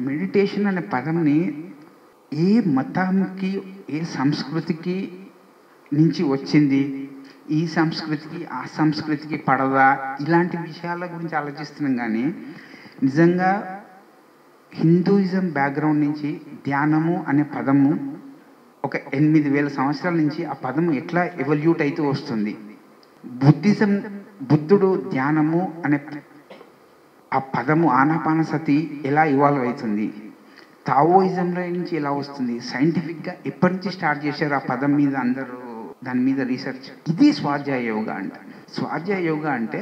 Meditation అనే పదంని ఏ మతానికి, ఏ సంస్కృతికి నుంచి వచ్చింది, ఈ సంస్కృతికి ఆ సంస్కృతికి పడదా, ఇలాంటి విషయాల గురించి ఆలోచిస్తున్నాం. కానీ నిజంగా హిందూయిజం బ్యాక్గ్రౌండ్ నుంచి ధ్యానము అనే పదము ఒక 8,000 సంవత్సరాల నుంచి ఆ పదము ఎట్లా ఎవల్యూట్ అయితే వస్తుంది. బుద్ధుడు ధ్యానము అనే ఆ పదము ఆనాపానసతి ఎలా ఇవాల్వ్ అవుతుంది, తావోయిజంలో నుంచి ఎలా వస్తుంది, సైంటిఫిక్గా ఎప్పటి నుంచి స్టార్ట్ చేశారు ఆ పదం మీద అందరూ దాని మీద రీసెర్చ్. ఇది స్వాధ్యాయ యోగా అంటే. స్వాధ్యాయ యోగా అంటే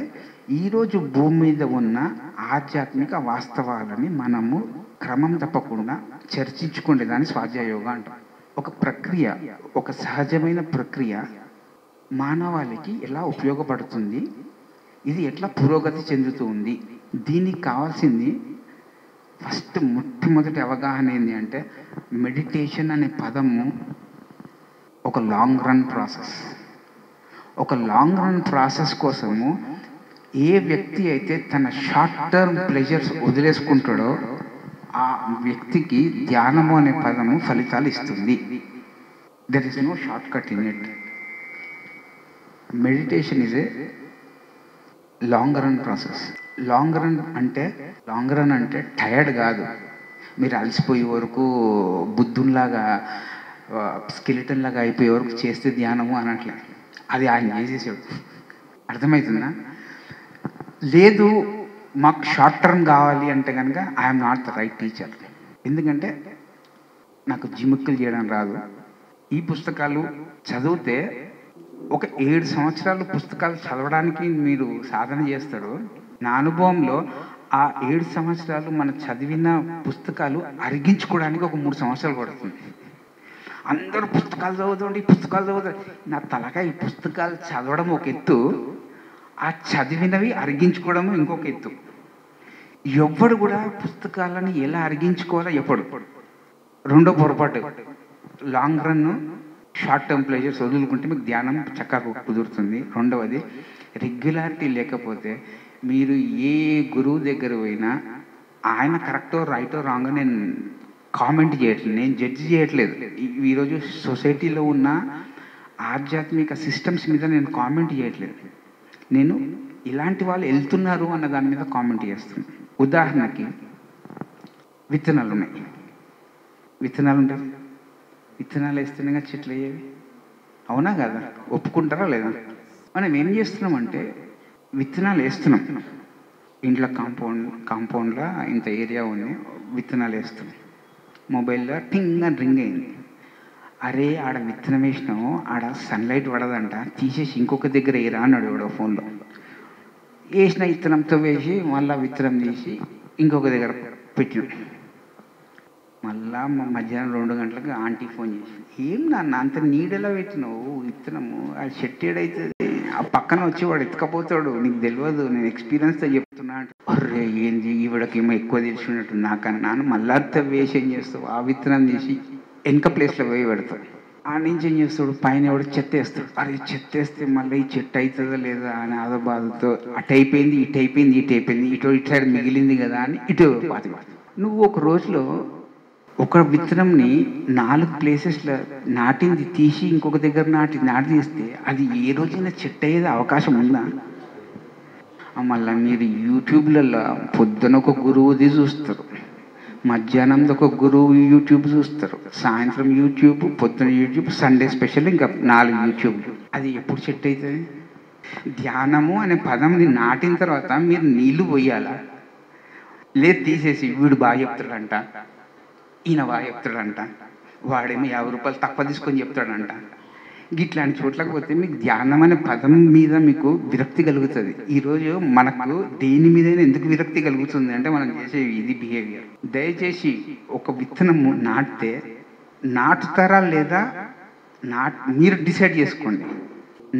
ఈరోజు భూమి మీద ఉన్న ఆధ్యాత్మిక వాస్తవాలని మనము క్రమం తప్పకుండా చర్చించుకునే దాన్ని స్వాధ్యాయ యోగా అంటాం. ఒక ప్రక్రియ, ఒక సహజమైన ప్రక్రియ మానవాళికి ఎలా ఉపయోగపడుతుంది, ఇది ఎట్లా పురోగతి చెందుతూ ఉంది. దీనికి కావాల్సింది మొట్టమొదటి అవగాహన ఏంటి అంటే, మెడిటేషన్ అనే పదము ఒక లాంగ్ రన్ ప్రాసెస్. ఒక లాంగ్ రన్ ప్రాసెస్ కోసము ఏ వ్యక్తి అయితే తన షార్ట్ టర్మ్ ప్లెజర్స్ వదిలేసుకుంటాడో ఆ వ్యక్తికి ధ్యానము అనే పదము ఫలితాలు ఇస్తుంది. There is no short cut in it. Meditation is a long run process. Long run అంటే టయర్డ్ కాదు, మీరు అలసిపోయే వరకు బుద్ధునిలాగా స్కెలిటన్ లాగా అయిపోయే వరకు చేస్తే ధ్యానము అనట్లే. అది ఆయన చేసేసాడు. అర్థమవుతుందా? లేదు, మాకు షార్ట్ టర్మ్ కావాలి అంటే కనుక I'm not the right teacher. ఎందుకంటే నాకు జిముక్కులు చేయడం రాదు. ఈ పుస్తకాలు చదివితే ఒక 7 సంవత్సరాలు పుస్తకాలు చదవడానికి మీరు సాధన చేస్తాడు. నా అనుభవంలో ఆ 7 సంవత్సరాలు మనం చదివిన పుస్తకాలు అరిగించుకోవడానికి ఒక 3 సంవత్సరాలు పడుతుంది. అందరూ పుస్తకాలు చదువుతారు. నా తలకాయ ఈ పుస్తకాలు చదవడం ఒక ఎత్తు, ఆ చదివినవి అరిగించుకోవడం ఇంకొక ఎత్తు. ఎవ్వడు కూడా పుస్తకాలను ఎలా అరిగించుకోవాలో ఎప్పుడు. రెండో పొరపాటు, long run short term pleasures వదులుకుంటే మీకు ధ్యానం చక్కగా కుదురుతుంది. రెండవది, రెగ్యులారిటీ లేకపోతే మీరు ఏ గురువు దగ్గర పోయినా ఆయన కరెక్టో రైటో రాంగో నేను కామెంట్ చేయట్లేదు, నేను జడ్జి చేయట్లేదు. ఈరోజు సొసైటీలో ఉన్న ఆధ్యాత్మిక సిస్టమ్స్ మీద నేను కామెంట్ చేయట్లేదు. నేను ఇలాంటి వాళ్ళు వెళ్తున్నారు అన్న దాని మీద కామెంట్ చేస్తున్నాను. ఉదాహరణకి విత్తనాలు ఉన్నాయి. విత్తనాలు వేస్తేనే చెట్లు అయ్యేవి, అవునా కదా? ఒప్పుకుంటారా లేదా? మనం ఏం చేస్తున్నామంటే విత్తనాలు వేస్తున్నాం. ఇంట్లో కాంపౌండ్లో ఇంత ఏరియా ఉంది, విత్తనాలు వేస్తున్నాం. మొబైల్లో టింగ్ అని రింగ్ అయింది. అరే ఆడ విత్తనం వేసినాము, ఆడ సన్లైట్ పడదంట, తీసేసి ఇంకొక దగ్గర వేయరా అన్నాడు ఎవడో ఫోన్లో. వేసిన విత్తనంతో వేసి మళ్ళీ విత్తనం తీసి ఇంకొక దగ్గర పెట్టినాం. మళ్ళా మధ్యాహ్నం 2 గంటలకు ఆంటీ ఫోన్ చేసి, ఏం నాన్న అంత నీడలా పెట్టినావు విత్తనము, ఆ చెట్టు ఏడైతుంది, ఆ పక్కన వచ్చి వాడు ఎత్తుకపోతాడు, నీకు తెలియదు, నేను ఎక్స్పీరియన్స్తో చెప్తున్నా అంటే, అర్రే ఏంది ఈవిడకేమో ఎక్కువ తెలిసినట్టు నాకన్నా మళ్ళా వేసి ఏం చేస్తావు, ఆ విత్తనం తీసి వెనక ప్లేస్లో పోయి పెడతాడు. ఆ నుంచి ఏం చేస్తాడు, పైన ఎవడు చెత్త వేస్తాడు. అరే చెత్త వేస్తే మళ్ళీ ఈ చెట్టు అవుతుందా లేదా అని ఆదో బాధతో అటు అయిపోయింది ఇటు సైడ్ మిగిలింది కదా అని ఇటు పాతి. నువ్వు ఒక రోజులో ఒక విత్తనంని 4 ప్లేసెస్లో నాటింది తీసి ఇంకొక దగ్గర నాటి తీస్తే అది ఏ రోజైనా చెట్టు అయ్యేది అవకాశం ఉందా? మళ్ళీ మీరు యూట్యూబ్లలో పొద్దున ఒక గురువుది చూస్తారు, మధ్యాహ్నం ఒక గురువు యూట్యూబ్ చూస్తారు, సాయంత్రం యూట్యూబ్, పొద్దున యూట్యూబ్, సండే స్పెషల్ ఇంకా 4 యూట్యూబ్లు. అది ఎప్పుడు చెట్టు అవుతుంది? ధ్యానము అనే పదంని నాటిన తర్వాత మీరు నీళ్లు పోయాలా? లేదు తీసేసి వీడు బాగా చెప్తాడంట, ఈయన బాగా చెప్తాడంట, వాడేమో 50 రూపాయలు తక్కువ తీసుకొని చెప్తాడంట, ఇట్లాంటి చోట్లకు పోతే మీకు ధ్యానం అనే పదం మీద మీకు విరక్తి కలుగుతుంది. ఈరోజు మనకు దేని మీదైనా ఎందుకు విరక్తి కలుగుతుంది అంటే మనం చేసే ఇది బిహేవియర్. దయచేసి ఒక విత్తనము నాటితే నాటుతారా లేదా మీరు డిసైడ్ చేసుకోండి.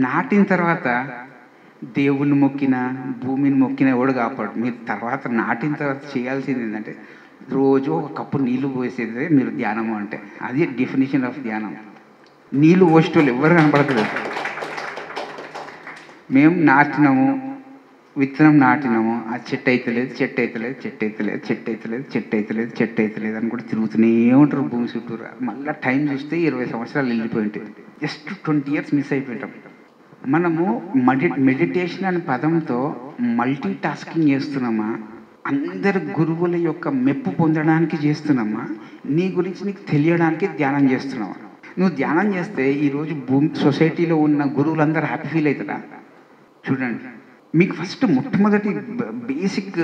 నాటిన తర్వాత దేవుని మొక్కిన భూమిని మొక్కిన ఎవడు కాపాడు. మీరు తర్వాత నాటిన తర్వాత చేయాల్సింది ఏంటంటే రోజు ఒక కప్పు నీళ్లు పోసేదే మీరు ధ్యానము అంటే. అది డెఫినేషన్ ఆఫ్ ధ్యానం. నీళ్ళు పోసేటోళ్ళు ఎవరు కనపడతారు. మేము నాటినాము, విత్తనం నాటినాము, ఆ చెట్టు అయితలేదు, చెట్టు అయితలేదు, చెట్టు అయితలేదు, చెట్టు అయితలేదు, చెట్టు అయితలేదు, చెట్టు అయితలేదు అని కూడా తిరుగుతూనే ఉంటారు భూమి చుట్టూరా. మళ్ళీ టైం చూస్తే 20 సంవత్సరాలు వెళ్ళిపోయి ఉంటాయి. జస్ట్ 20 years మిస్ అయిపోయింటాం. మనము మెడిటేషన్ అనే పదంతో మల్టీ టాస్కింగ్ చేస్తున్నామా, అందరి గురువుల యొక్క మెప్పు పొందడానికి చేస్తున్నామా, నీ గురించి నీకు తెలియడానికి ధ్యానం చేస్తున్నావా? నువ్వు ధ్యానం చేస్తే ఈరోజు భూమి సొసైటీలో ఉన్న గురువులందరూ హ్యాపీ ఫీల్ అవుతారా? చూడండి, మీకు ఫస్ట్ మొట్టమొదటి బేసిక్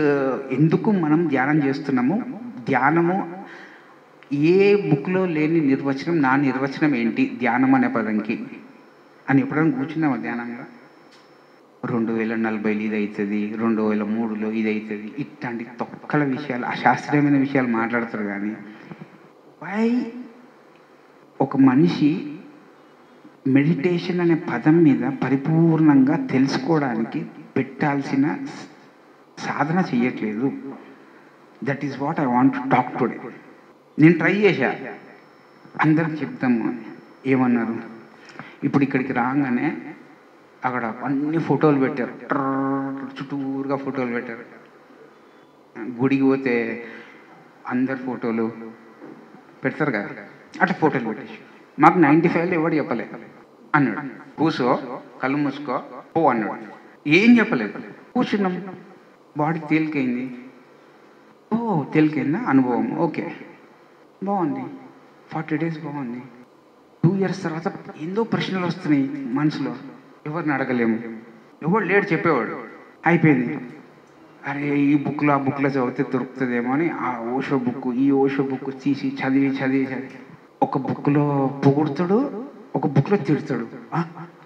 ఎందుకు మనం ధ్యానం చేస్తున్నాము, ధ్యానము ఏ బుక్లో లేని నిర్వచనం, నా నిర్వచనం ఏంటి ధ్యానం అనే పదంకి అని ఎప్పుడైనా కూర్చున్నామా ధ్యానంగా? 2040లో ఇది అవుతుంది, 2003లో ఇది అవుతుంది, ఇట్లాంటి తొక్కల విషయాలు, అశాస్త్రీయమైన విషయాలు మాట్లాడతారు. కానీ వై ఒక మనిషి మెడిటేషన్ అనే పదం మీద పరిపూర్ణంగా తెలుసుకోవడానికి పెట్టాల్సిన సాధన చెయ్యట్లేదు? That is what I want to talk today. నేను ట్రై చేశా, అందరికి చెప్తాము. ఏమన్నారు? ఇప్పుడు ఇక్కడికి రాగానే అక్కడ అన్ని ఫోటోలు పెట్టారు, చుట్టూరుగా ఫోటోలు పెట్టారు. గుడికి పోతే అందరు ఫోటోలు పెడతారు కదా, అట్లా ఫోటోలు పెట్టేసి మాకు 95లో ఎవడు చెప్పలేదు అన్నాడు. కూసో, కళ్ళు మూసుకో, పో అన్నాడు. ఏం చెప్పలేదు, కూర్చున్నాం. బాడీ తేలికైంది. ఓ తేలికైందా? అనుభవం ఓకే, బాగుంది. 40 days బాగుంది. 2 years తర్వాత ఎన్నో ప్రశ్నలు వస్తున్నాయి మనసులో, ఎవరిని అడగలేము, ఎవరు లేడు చెప్పేవాడు. అయిపోయింది. అరే ఈ బుక్లో ఆ బుక్లో చదివితే దొరుకుతుందేమో అని ఆ ఓషో బుక్, ఈ ఓషో బుక్ తీసి చదివి చదివి చదివి ఒక బుక్లో పొగుడుతాడు, ఒక బుక్లో తిడుతాడు.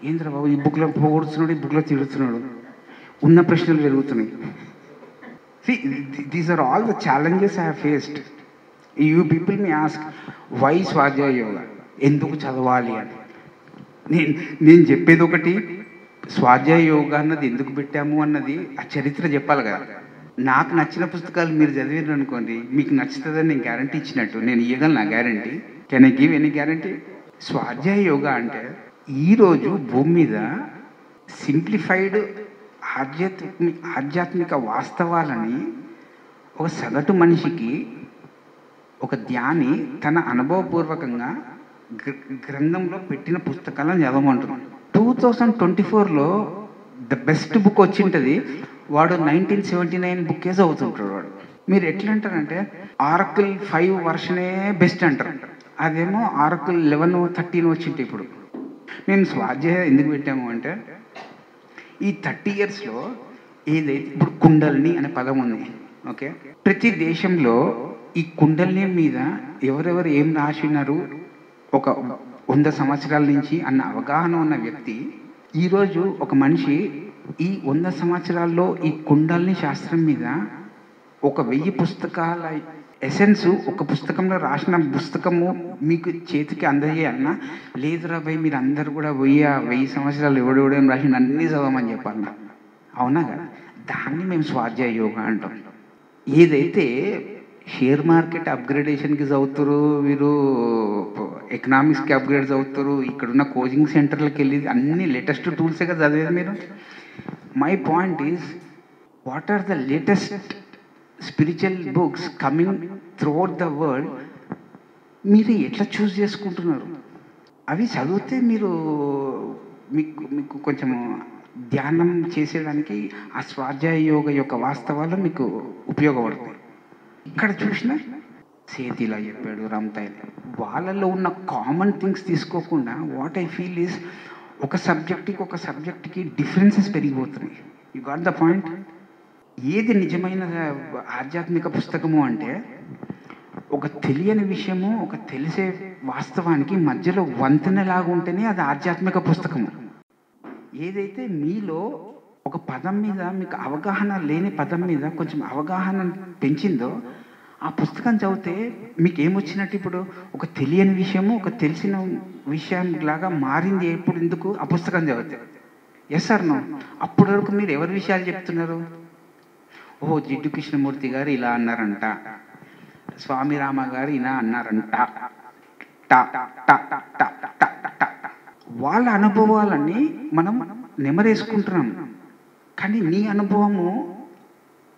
ఏంద్ర బాబు, ఈ బుక్లో పొగుడుతున్నాడు, ఈ బుక్లో తిడుతున్నాడు. ఉన్న ప్రశ్నలు పెరుగుతున్నాయి. See, these are all the challenges I have faced. You people may ask, why స్వాధ్యాయ యోగా, ఎందుకు చదవాలి అని. నేను చెప్పేది ఒకటి, స్వాధ్యాయ యోగా అన్నది ఎందుకు పెట్టాము అన్నది ఆ చరిత్ర చెప్పాలి కదా. నాకు నచ్చిన పుస్తకాలు మీరు చదివారు అనుకోండి, మీకు నచ్చుతుందని నేను గ్యారంటీ ఇచ్చినట్టు. నేను ఇవ్వగలను నా guarantee. Can I give any guarantee? స్వాధ్యాయ యోగా అంటే ఈరోజు భూమి మీద సింప్లిఫైడ్ ఆధ్యాత్మిక వాస్తవాలని ఒక సగటు మనిషికి, ఒక ధ్యాని తన అనుభవపూర్వకంగా గ్రంథంలో పెట్టిన పుస్తకాలను చదవమంటున్నాడు. 2024లో ద బెస్ట్ బుక్ వచ్చింటుంది, వాడు 1979 బుక్కే చదువుతుంటాడు వాడు. మీరు ఎట్లా అంటారంటే ఆరకిల్ 5 వర్షనే బెస్ట్ అంటారు, అదేమో ఆరకిల్ 11, 13 వచ్చింటే. ఇప్పుడు మేము స్వాధ్యాయ ఎందుకు పెట్టాము అంటే, ఈ 30 yearsలో ఏదైతే ఇప్పుడు కుండల్ని అనే పదం ఉంది, ఓకే, ప్రతి దేశంలో ఈ కుండల్ని మీద ఎవరెవరు ఏం రాసినారు ఒక 100 సంవత్సరాల నుంచి అన్న అవగాహన ఉన్న వ్యక్తి, ఈరోజు ఒక మనిషి ఈ 100 సంవత్సరాల్లో ఈ కుండల్ని శాస్త్రం మీద ఒక 1000 పుస్తకాల ఎసెన్స్, ఒక పుస్తకంలో రాసిన పుస్తకము మీకు చేతికి అందజేయాలన్నా, లేదురా భయ్ మీరు అందరు కూడా 1000 సంవత్సరాలు ఎవడెవడేం రాసిన అన్నీ చదవమని చెప్పాలన్నా, అవునా కదా? దాన్ని మేము స్వాధ్యాయ యోగా అంటాం. ఏదైతే షేర్ మార్కెట్ అప్గ్రేడేషన్కి చదువుతారు వీరు, ఎకనామిక్స్కి అప్గ్రేడ్ చదువుతారు, ఇక్కడున్న కోచింగ్ సెంటర్లకు వెళ్ళి అన్ని లేటెస్ట్ టూల్సేగా చదివేది మీరు. My point is, what are the latest spiritual books coming throughout the world, మీరు ఎట్లా చూస్ చేసుకుంటున్నారు? అవి చదివితే మీరు మీకు కొంచెం ధ్యానం చేసేదానికి ఆ స్వాధ్యాయ యోగ యొక్క వాస్తవాలు మీకు ఉపయోగపడతాయి. ఇక్కడ చూసినా సేత్ ఇలా చెప్పాడు, రమ్తాయి, వాళ్ళలో ఉన్న కామన్ థింగ్స్ తీసుకోకుండా వాట్ ఐ ఫీల్ ఈజ్ ఒక సబ్జెక్ట్కి డిఫరెన్సెస్ పెరిగిపోతున్నాయి. You got the point? ఏది నిజమైన ఆధ్యాత్మిక పుస్తకము అంటే, ఒక తెలియని విషయము ఒక తెలిసే వాస్తవానికి మధ్యలో వంతెనలాగా ఉంటేనే అది ఆధ్యాత్మిక పుస్తకము. ఏదైతే మీలో ఒక పదం మీద మీకు అవగాహన లేని పదం మీద కొంచెం అవగాహన పెంచిందో ఆ పుస్తకం చదివితే మీకు ఏమొచ్చినట్టు? ఇప్పుడు ఒక తెలియని విషయము ఒక తెలిసిన విషయంలాగా మారింది. ఎప్పుడు ఎందుకు? ఆ పుస్తకం చదివితే. Yes or no? అప్పటి వరకు మీరు ఎవరి విషయాలు చెప్తున్నారు? ఓహో, జిడ్డు కృష్ణమూర్తి గారు ఇలా అన్నారంట, స్వామి రామ గారు ఇలా అన్నారంట, వాళ్ళ అనుభవాలన్నీ మనం నెమరేసుకుంటున్నాం. కానీ నీ అనుభవము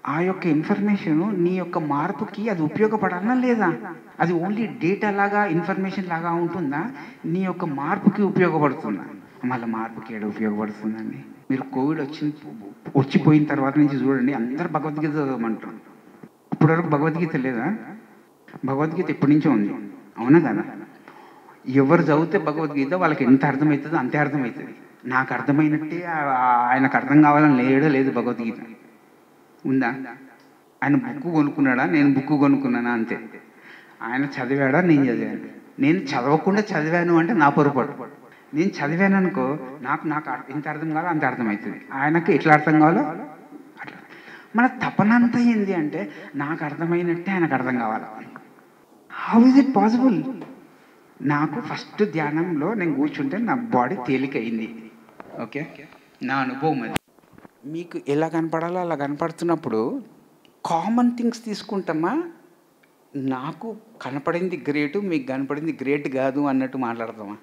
ఆ యొక్క ఇన్ఫర్మేషను నీ యొక్క మార్పుకి అది ఉపయోగపడాలా లేదా? అది ఓన్లీ డేటా లాగా ఇన్ఫర్మేషన్ లాగా ఉంటుందా? నీ యొక్క మార్పుకి ఉపయోగపడుతుందా? మళ్ళీ మార్పుకి ఏడ ఉపయోగపడుతుందండి? మీరు కోవిడ్ వచ్చిపోయిన తర్వాత నుంచి చూడండి, అందరు భగవద్గీత చదవమంటారు. ఇప్పటివరకు భగవద్గీత లేదా? భగవద్గీత ఎప్పటి నుంచో ఉంది, అవునా కదా? ఎవరు చదివితే భగవద్గీత వాళ్ళకి ఎంత అర్థమవుతుందో అంతే అర్థమవుతుంది. నాకు అర్థమైనట్టే ఆయనకు అర్థం కావాలని లేదు భగవద్గీత ఉందా? ఆయన బుక్ కొనుక్కున్నాడా, నేను బుక్ కొనుక్కున్నానా అంతే. ఆయన చదివాడా, నేను చదివాను. నేను చదవకుండా చదివాను అంటే నా పొరపాటు. నేను చదివాను అనుకో, నాకు ఎంత అర్థం కావాలో అంత అర్థమవుతుంది, ఆయనకు ఎట్లా అర్థం కావాలో అట్లా. మన తపన అంతా ఏంది అంటే నాకు అర్థమైనట్టే ఆయనకు అర్థం కావాలి. How is it possible? నాకు ఫస్ట్ ధ్యానంలో నేను కూర్చుంటే నా బాడీ తేలికయింది. ఓకే, నా అనుభవం అది. మీకు ఎలా కనపడాలో అలా కనపడుతున్నప్పుడు కామన్ థింగ్స్ తీసుకుంటామా, నాకు కనపడింది గ్రేటు మీకు కనపడింది గ్రేట్ కాదు అన్నట్టు మాట్లాడతామా?